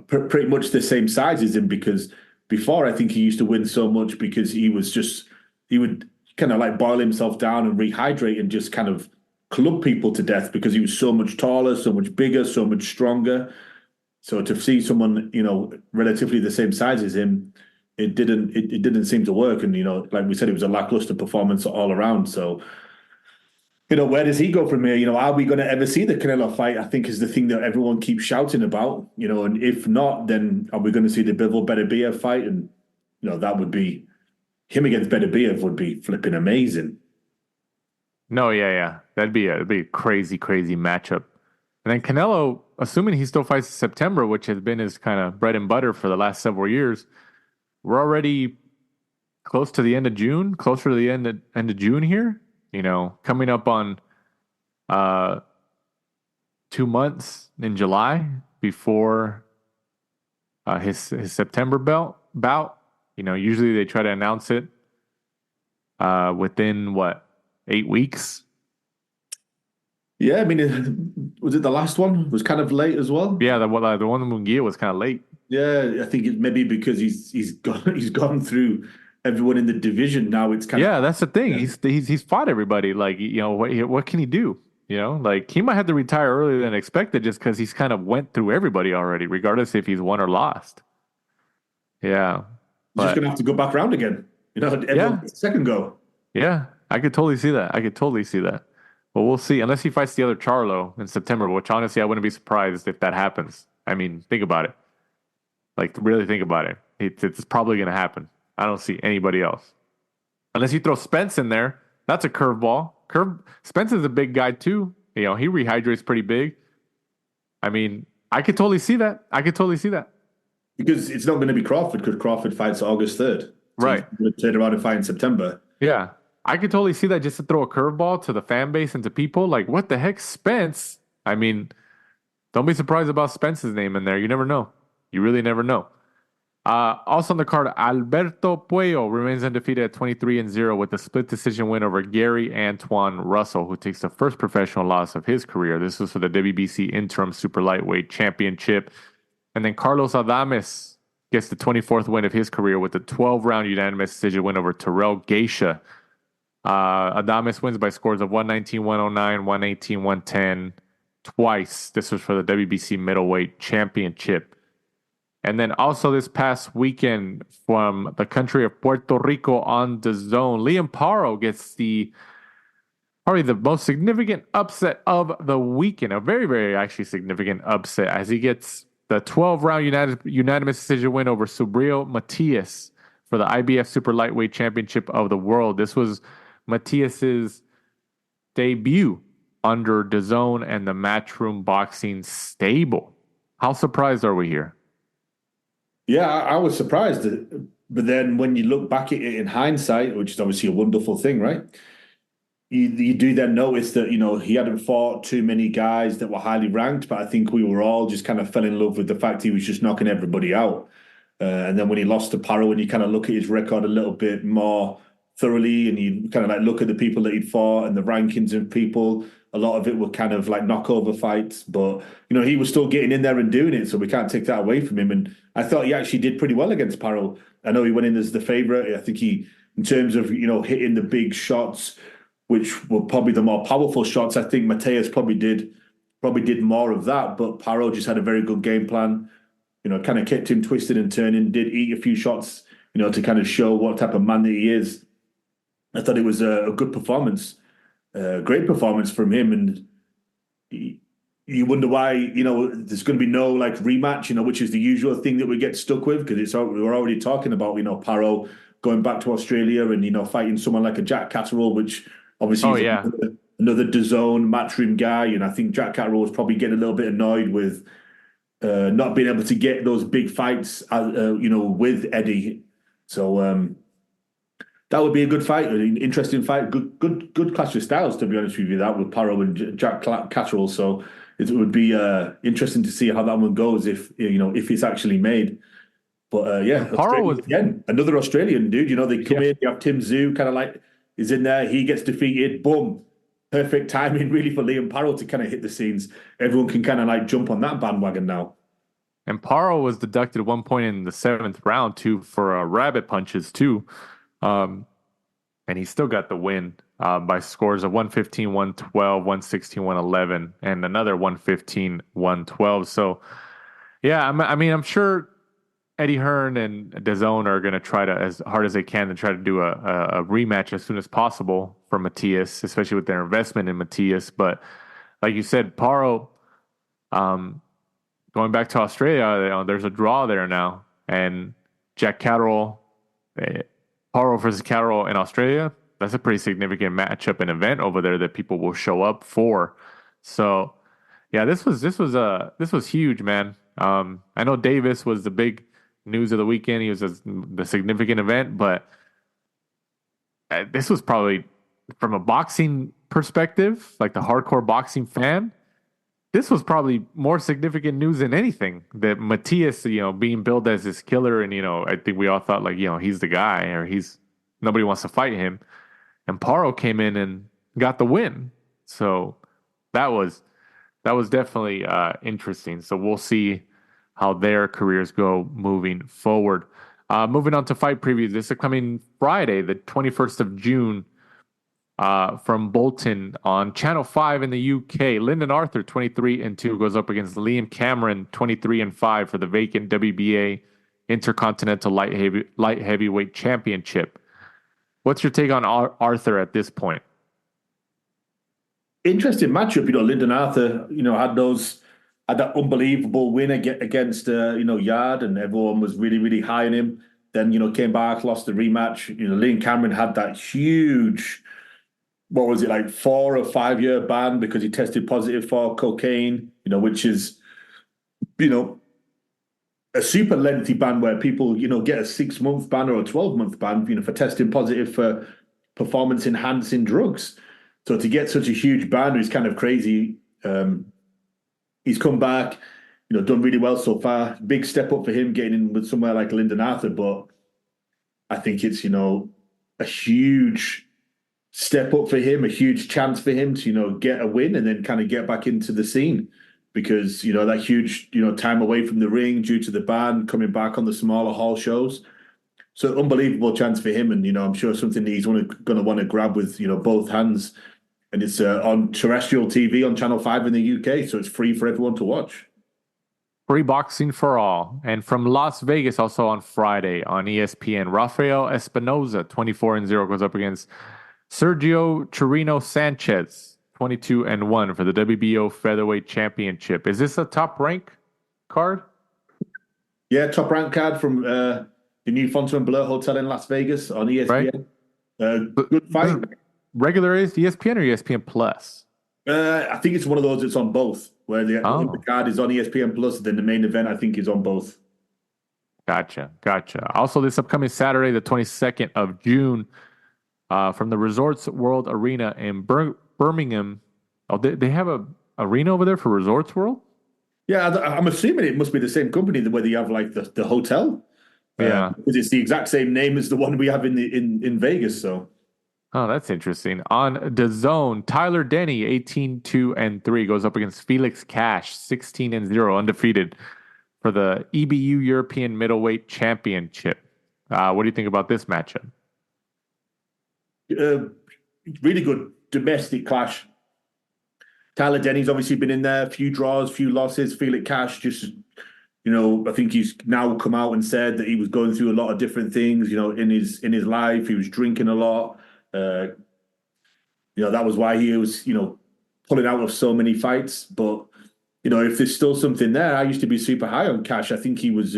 pretty much the same size as him? Because before, I think he used to win so much because he would kind of like boil himself down and rehydrate and just kind of club people to death because he was so much taller, so much bigger, so much stronger. So to see someone, relatively the same size as him, it didn't seem to work. And, like we said, it was a lackluster performance all around. So, where does he go from here? Are we going to ever see the Canelo fight? I think is the thing that everyone keeps shouting about, and if not, then are we going to see the Bivol Benavidez fight? And, that would be, him against Benavidez would be flipping amazing. No, yeah. That'd be a crazy, crazy matchup. And then Canelo, assuming he still fights in September, which has been his kind of bread and butter for the last several years, we're already close to the end of June, closer to the end of June here. Coming up on 2 months in July before his September bout. Usually they try to announce it within 8 weeks. Yeah, I mean, was it the last one? It was kind of late as well. Yeah, the one in Munguia was kind of late. Yeah, I think it maybe because he's gone through everyone in the division now. It's kind of that's the thing. Yeah. He's fought everybody. Like, what can he do? Like he might have to retire earlier than expected just because he's kind of went through everybody already, regardless if he's won or lost. Yeah, he's just gonna have to go back around again. Second go. Yeah, I could totally see that. But we'll see. Unless he fights the other Charlo in September, which honestly I wouldn't be surprised if that happens. I mean, think about it. Like, really think about it. It's probably going to happen. I don't see anybody else. Unless you throw Spence in there. That's a curveball. Spence is a big guy too. He rehydrates pretty big. I mean, I could totally see that. Because it's not going to be Crawford, because Crawford fights August 3rd. So right. he's going to turn around and fight in September. Yeah. I could totally see that just to throw a curveball to the fan base and to people. Like, what the heck, Spence? I mean, don't be surprised about Spence's name in there. You never know. You really never know. Also on the card, Alberto Puello remains undefeated at 23-0 with a split decision win over Gary Antuanne Russell, who takes the first professional loss of his career. This was for the WBC Interim Super Lightweight Championship. And then Carlos Adames gets the 24th win of his career with a 12-round unanimous decision win over Terrell Gausha. Adames wins by scores of 119-109, 118-110 twice. This was for the WBC Middleweight Championship. And then also this past weekend from the country of Puerto Rico on DAZN, Liam Paro gets probably the most significant upset of the weekend. A very, very actually significant upset as he gets the 12-round unanimous decision win over Subriel Matias for the IBF Super Lightweight Championship of the World. This was Matias's debut under DAZN and the Matchroom Boxing stable. How surprised are we here? Yeah, I was surprised. But then when you look back at it in hindsight, which is obviously a wonderful thing, right? You do then notice that, he hadn't fought too many guys that were highly ranked, but I think we were all just kind of fell in love with the fact he was just knocking everybody out. And then when he lost to Paro, and you kind of look at his record a little bit more thoroughly, and you kind of like look at the people that he'd fought and the rankings of people, a lot of it were kind of like knockover fights, but he was still getting in there and doing it, so we can't take that away from him. And I thought he actually did pretty well against Paro. I know he went in as the favorite. I think he, in terms of hitting the big shots, which were probably the more powerful shots, I think Matias probably did more of that. But Paro just had a very good game plan. Kind of kept him twisted and turning. Did eat a few shots, to kind of show what type of man that he is. I thought it was a good performance. Great performance from him, and you wonder why there's going to be no like rematch, which is the usual thing that we get stuck with, because we're already talking about Paro going back to Australia and fighting someone like a Jack Catterall, which obviously is another DAZN matchroom guy, and I think Jack Catterall was probably getting a little bit annoyed with not being able to get those big fights with Eddie. So that would be a good fight, an interesting fight, good clash of styles, to be honest with you, that with Paro and Jack Catterall. So it would be interesting to see how that one goes if it's actually made. But Paro was again another Australian dude. They come in, you have Tim Tszyu kind of like is in there, he gets defeated, boom. Perfect timing really for Liam Paro to kind of hit the scenes. Everyone can kind of like jump on that bandwagon now. And Paro was deducted at one point in the 7th round too for rabbit punches too. And he still got the win by scores of 115, 112, 116, 111, and another 115, 112. So, yeah, I'm sure Eddie Hearn and DAZN are going to try to, as hard as they can, to try to do a rematch as soon as possible for Matias, especially with their investment in Matias. But like you said, Paro, going back to Australia, there's a draw there now, and Jack Catterall. Paro versus Catterall in Australia, that's a pretty significant matchup and event over there that people will show up for. So, yeah, this was huge, man. I know Davis was the big news of the weekend. He was the significant event, but this was probably, from a boxing perspective, like the hardcore boxing fan, this was probably more significant news than anything. That Matias, being billed as this killer, and I think we all thought like, he's the guy, or nobody wants to fight him. And Paro came in and got the win. So that was definitely interesting. So we'll see how their careers go moving forward. Moving on to fight previews. This is coming Friday, the 21st of June. From Bolton on Channel 5 in the UK. Lyndon Arthur, 23-2, goes up against Liam Cameron, 23-5 for the vacant WBA Intercontinental Light Heavyweight Championship. What's your take on Arthur at this point? Interesting matchup. Lyndon Arthur, had that unbelievable win against Yard, and everyone was really, really high on him. Then, came back, lost the rematch. Liam Cameron had that huge, what was it, like 4 or 5 year ban because he tested positive for cocaine, which is, a super lengthy ban where people, get a 6-month ban or a 12-month ban, for testing positive for performance enhancing drugs. So to get such a huge ban is kind of crazy. He's come back, done really well so far. Big step up for him getting in with somewhere like Lyndon Arthur, but I think it's, a huge step up for him, a huge chance for him to, get a win and then kind of get back into the scene. Because, that huge, time away from the ring due to the ban, coming back on the smaller hall shows. So unbelievable chance for him. And, I'm sure something that he's going to want to grab with, both hands. And it's on terrestrial TV on Channel 5 in the UK. So it's free for everyone to watch. Free boxing for all. And from Las Vegas, also on Friday on ESPN, Rafael Espinoza, 24-0, goes up against Sergio Chirino Sanchez, 22-1 for the WBO Featherweight Championship. Is this a top rank card? Yeah, top rank card from the new Fontainebleau Hotel in Las Vegas on ESPN. Right. Good fight. Regular is ESPN or ESPN Plus? I think it's one of those that's on both, where the card is on ESPN Plus, then the main event, I think, is on both. Gotcha. Also, this upcoming Saturday, the 22nd of June, from the Resorts World Arena in Birmingham. Oh, they have a arena over there for Resorts World? Yeah, I'm assuming it must be the same company where they have like the hotel. Yeah, because it's the exact same name as the one we have in Vegas. So, oh, that's interesting. On DAZN, Tyler Denny, 18-2-3, goes up against Felix Cash, 16-0, undefeated for the EBU European Middleweight Championship. What do you think about this matchup? Really good domestic clash. Tyler Denny's obviously been in there, a few draws, few losses. Felix Cash just, I think he's now come out and said that he was going through a lot of different things, in his life. He was drinking a lot. That was why he was, pulling out of so many fights. But, if there's still something there, I used to be super high on Cash. I think he was,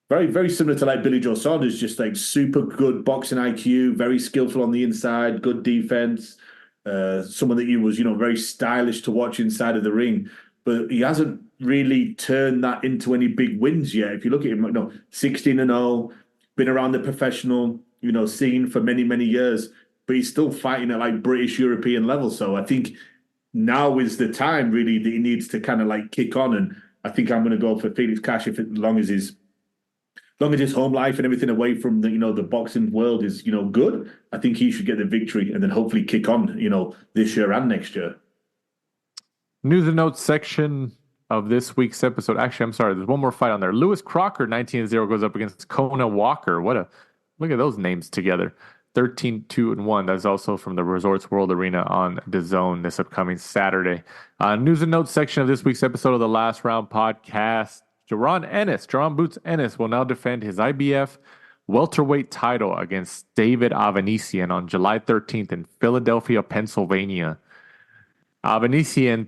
very, very similar to like Billy Joe Saunders, just like super good boxing IQ, very skillful on the inside, good defense. Someone that he was, very stylish to watch inside of the ring. But he hasn't really turned that into any big wins yet. If you look at him, 16-0, been around the professional, scene for many, many years, but he's still fighting at like British European level. So I think now is the time really that he needs to kind of like kick on. And I think I'm going to go for Felix Cash as long as his home life and everything away from the, the boxing world is, good. I think he should get the victory and then hopefully kick on, this year and next year. News and notes section of this week's episode. Actually, I'm sorry. There's one more fight on there. Lewis Crocker, 19-0, goes up against Kona Walker. Look at those names together. 13-2-1. That's also from the Resorts World Arena on DAZN this upcoming Saturday. News and notes section of this week's episode of the Last Round Podcast. Jaron Boots Ennis will now defend his IBF welterweight title against David Avanesian on July 13th in Philadelphia, Pennsylvania. Avanesian,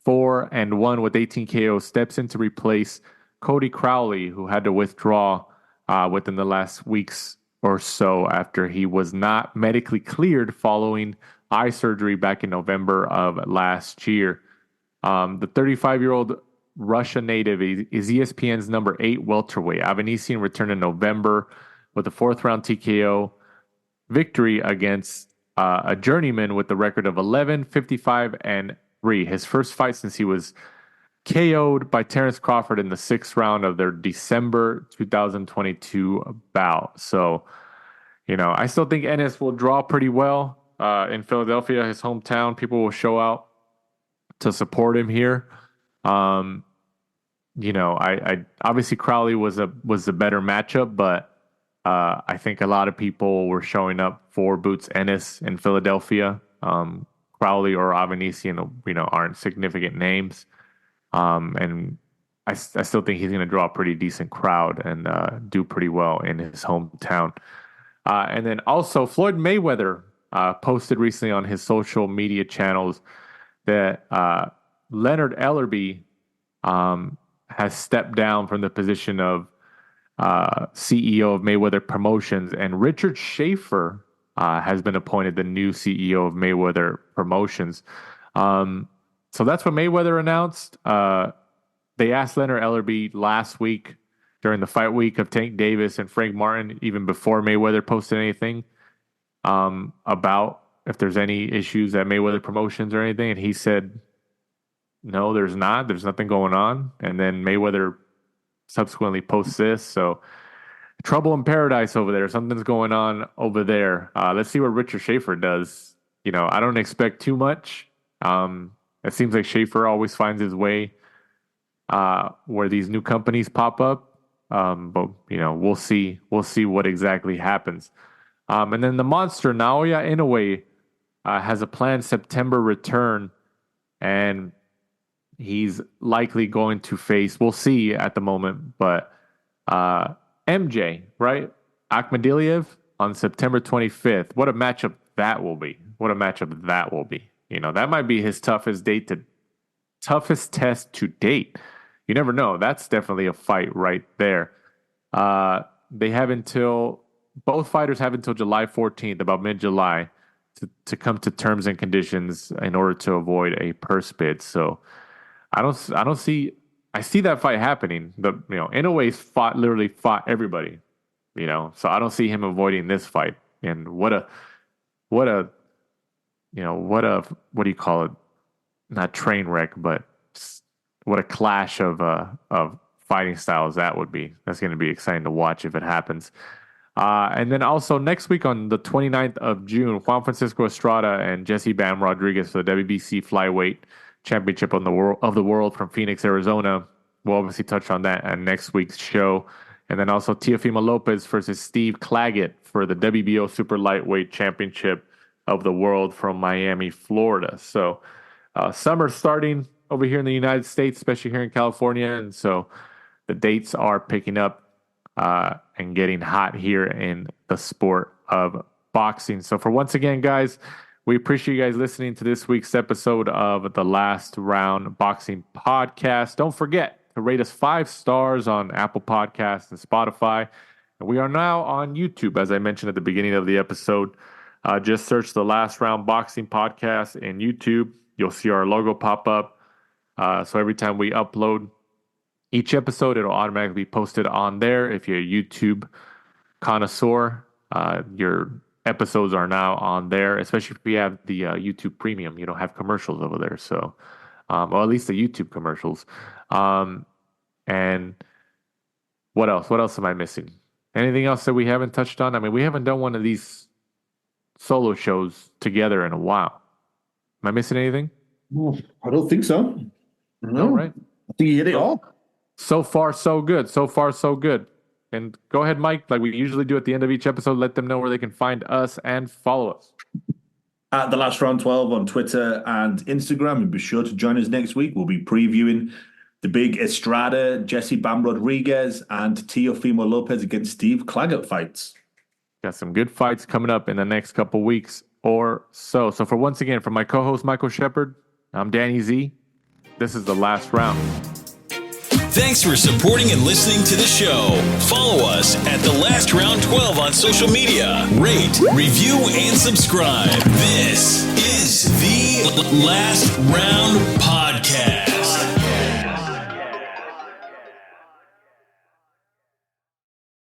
34-1 with 18 KO, steps in to replace Cody Crowley, who had to withdraw within the last weeks or so after he was not medically cleared following eye surgery back in November of last year. The 35-year-old Russia native is ESPN's number 8 welterweight. Avanesian returned in November with a 4th-round TKO victory against a journeyman with the record of 11-55-3. His first fight since he was KO'd by Terrence Crawford in the 6th round of their December 2022 bout. So, I still think Ennis will draw pretty well in Philadelphia, his hometown. People will show out to support him here. I obviously Crowley was a better matchup, but I think a lot of people were showing up for Boots Ennis in Philadelphia. Crowley or Avanesian, aren't significant names. And I still think he's going to draw a pretty decent crowd and do pretty well in his hometown. And then also Floyd Mayweather posted recently on his social media channels that Leonard Ellerbe has stepped down from the position of CEO of Mayweather Promotions, and Richard Schaefer has been appointed the new CEO of Mayweather Promotions. So that's what Mayweather announced. They asked Leonard Ellerbe last week during the fight week of Tank Davis and Frank Martin, even before Mayweather posted anything. about if there's any issues at Mayweather Promotions or anything, and he said, no, there's not. There's nothing going on. And then Mayweather subsequently posts this. So trouble in paradise over there. Something's going on over there. Let's see what Richard Schaefer does. I don't expect too much. It seems like Schaefer always finds his way where these new companies pop up. But we'll see. We'll see what exactly happens. And then the monster Naoya Inoue has a planned September return, and he's likely going to face. We'll see at the moment, but MJ, right? Akhmadiliev on September 25th. What a matchup that will be. That might be his toughest test to date. You never know. That's definitely a fight right there. Both fighters have until July 14th, about mid-July, to come to terms and conditions in order to avoid a purse bid. So I see that fight happening. Inoue's literally fought everybody, so I don't see him avoiding this fight. And what do you call it? Not train wreck, but what a clash of fighting styles that would be. That's going to be exciting to watch if it happens. And then also next week on the 29th of June, Juan Francisco Estrada and Jesse Bam Rodriguez for the WBC Flyweight Championship of the world from Phoenix, Arizona. We'll obviously touch on that on next week's show. And then also Teofimo Lopez versus Steve Claggett for the WBO Super Lightweight Championship of the world from Miami, Florida. So summer starting over here in the United States, especially here in California. And so the dates are picking up and getting hot here in the sport of boxing. So for once again, guys, we appreciate you guys listening to this week's episode of the Last Round Boxing Podcast. Don't forget to rate us 5 stars on Apple Podcasts and Spotify. And we are now on YouTube, as I mentioned at the beginning of the episode. Just search the Last Round Boxing Podcast in YouTube. You'll see our logo pop up. So every time we upload each episode, it'll automatically be posted on there. If you're a YouTube connoisseur, your episodes are now on there, especially if you have the YouTube Premium. You don't have commercials over there. So, or at least the YouTube commercials. And what else? What else am I missing? Anything else that we haven't touched on? I mean, we haven't done one of these solo shows together in a while. Am I missing anything? Well, I don't think so. No, right? I think you hit it all. So far, so good. And go ahead, Mike, like we usually do at the end of each episode, let them know where they can find us and follow us. At The Last Round 12 on Twitter and Instagram. And be sure to join us next week. We'll be previewing the big Estrada, Jesse Bam Rodriguez, and Teofimo Lopez against Steve Claggett fights. Got some good fights coming up in the next couple weeks or so. So for my co-host, Michael Shepard, I'm Danny Z. This is The Last Round. Thanks for supporting and listening to the show. Follow us at The Last Round 12 on social media. Rate, review, and subscribe. This is The Last Round Podcast.